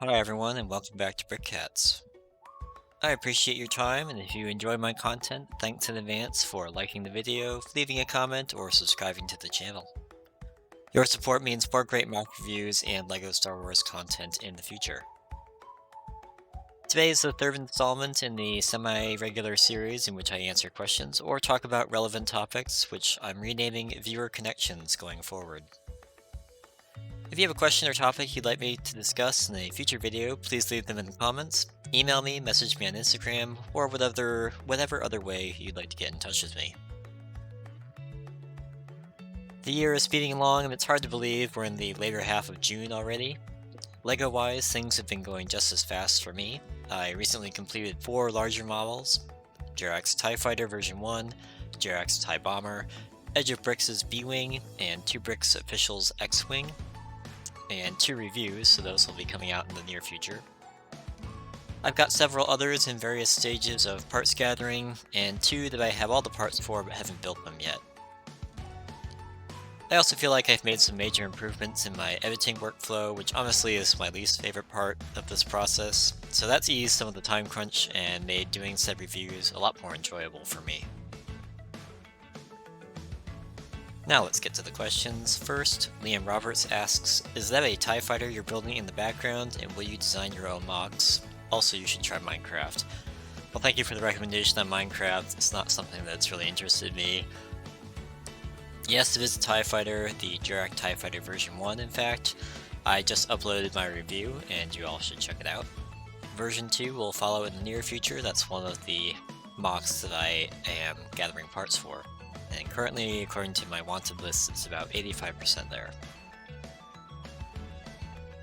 Hi everyone and welcome back to Brickcats. I appreciate your time, and if you enjoy my content, thanks in advance for liking the video, leaving a comment, or subscribing to the channel. Your support means more great mock reviews and LEGO Star Wars content in the future. Today is the third installment in the semi-regular series in which I answer questions or talk about relevant topics, which I'm renaming Viewer Connections going forward. If you have a question or topic you'd like me to discuss in a future video, please leave them in the comments, email me, message me on Instagram, or whatever other way you'd like to get in touch with me. The year is speeding along and it's hard to believe we're in the later half of June already. LEGO-wise, things have been going just as fast for me. I recently completed 4 larger models: Jerax TIE Fighter version 1, Jerax TIE Bomber, Edge of Bricks' B-Wing, and 2 Bricks Officials X-Wing, and 2 reviews, so those will be coming out in the near future. I've got several others in various stages of parts gathering, and 2 that I have all the parts for but haven't built them yet. I also feel like I've made some major improvements in my editing workflow, which honestly is my least favorite part of this process, so that's eased some of the time crunch and made doing said reviews a lot more enjoyable for me. Now let's get to the questions. First, Liam Roberts asks, is that a TIE fighter you're building in the background, and will you design your own MOCs? Also, you should try Minecraft. Well, thank you for the recommendation on Minecraft. It's not something that's really interested me. Yes, it is a TIE fighter, the Jerax TIE Fighter version 1 in fact. I just uploaded my review, and you all should check it out. Version 2 will follow in the near future. That's one of the MOCs that I am gathering parts for. And currently, according to my wanted list, it's about 85% there.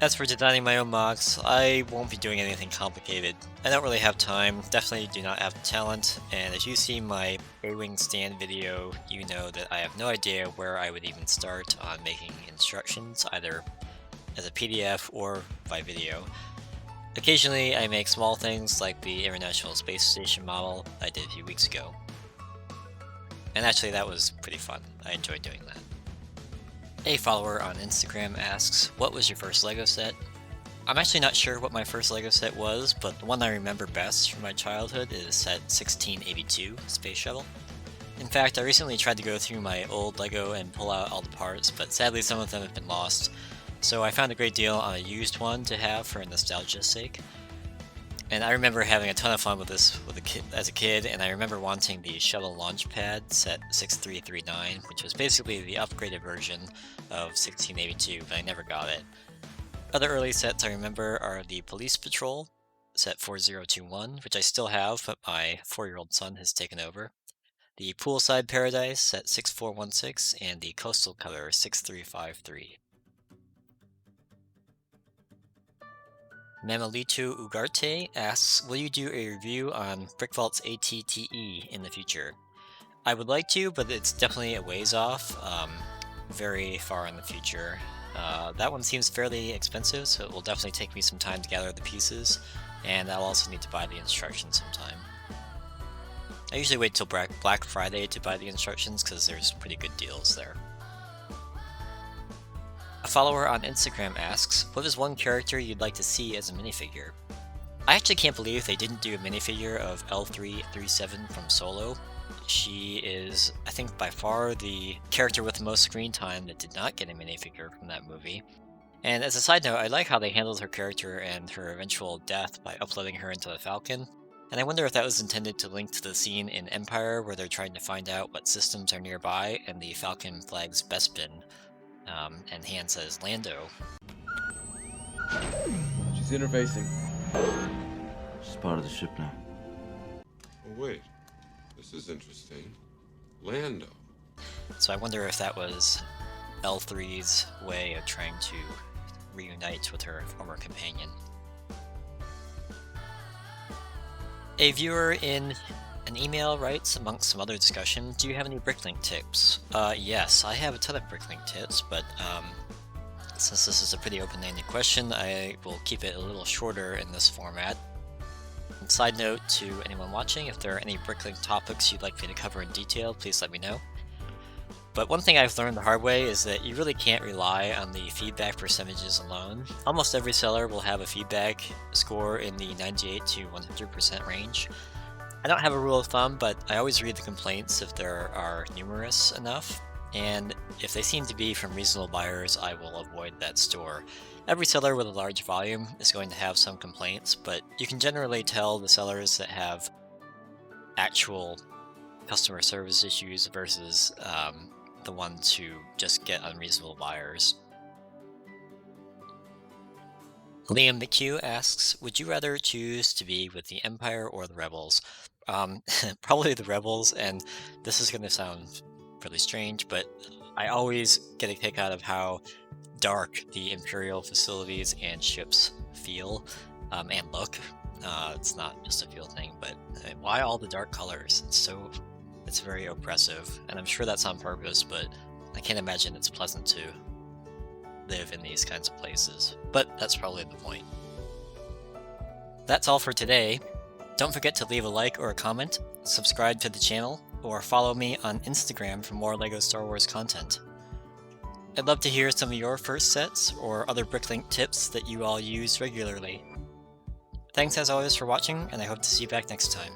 As for designing my own MOCs, I won't be doing anything complicated. I don't really have time, definitely do not have the talent, and if you see my A-Wing stand video, you know that I have no idea where I would even start on making instructions, either as a PDF or by video. Occasionally, I make small things like the International Space Station model I did a few weeks ago. And actually, that was pretty fun. I enjoyed doing that. A follower on Instagram asks, what was your first LEGO set? I'm actually not sure what my first LEGO set was, but the one I remember best from my childhood is set 1682, Space Shuttle. In fact, I recently tried to go through my old LEGO and pull out all the parts, but sadly some of them have been lost, so I found a great deal on a used one to have for nostalgia's sake. And I remember having a ton of fun with this as a kid, and I remember wanting the shuttle launch pad set 6339, which was basically the upgraded version of 1682, but I never got it. Other early sets I remember are the Police Patrol, set 4021, which I still have, but my 4-year-old son has taken over. The Poolside Paradise, set 6416, and the Coastal Cutter, 6353. Mamalito Ugarte asks, will you do a review on BrickVault's ATTE in the future? I would like to, but it's definitely a ways off, very far in the future. That one seems fairly expensive, so it will definitely take me some time to gather the pieces, and I'll also need to buy the instructions sometime. I usually wait till Black Friday to buy the instructions because there's pretty good deals there. A follower on Instagram asks, what is one character you'd like to see as a minifigure? I actually can't believe they didn't do a minifigure of L3-37 from Solo. She is, I think, by far the character with the most screen time that did not get a minifigure from that movie. And as a side note, I like how they handled her character and her eventual death by uploading her into the Falcon. And I wonder if that was intended to link to the scene in Empire where they're trying to find out what systems are nearby and the Falcon flags Bespin. And Han says Lando. She's interfacing. She's part of the ship now. Oh, wait. This is interesting. Lando. So I wonder if that was L3's way of trying to reunite with her former companion. A viewer in an email writes, amongst some other discussion, do you have any Bricklink tips? Yes, I have a ton of Bricklink tips, but since this is a pretty open-ended question, I will keep it a little shorter in this format. And side note to anyone watching, if there are any Bricklink topics you'd like me to cover in detail, please let me know. But one thing I've learned the hard way is that you really can't rely on the feedback percentages alone. Almost every seller will have a feedback score in the 98 to 100% range. I don't have a rule of thumb, but I always read the complaints if there are numerous enough, and if they seem to be from reasonable buyers, I will avoid that store. Every seller with a large volume is going to have some complaints, but you can generally tell the sellers that have actual customer service issues versus the ones who just get unreasonable buyers. Liam McHugh asks, would you rather choose to be with the Empire or the Rebels? Probably the Rebels, and this is going to sound really strange, but I always get a kick out of how dark the Imperial facilities and ships feel and look. It's not just a feel thing, but why all the dark colors? It's very oppressive, and I'm sure that's on purpose, but I can't imagine it's pleasant to live in these kinds of places. But that's probably the point. That's all for today. Don't forget to leave a like or a comment, subscribe to the channel, or follow me on Instagram for more LEGO Star Wars content. I'd love to hear some of your first sets or other Bricklink tips that you all use regularly. Thanks as always for watching, and I hope to see you back next time.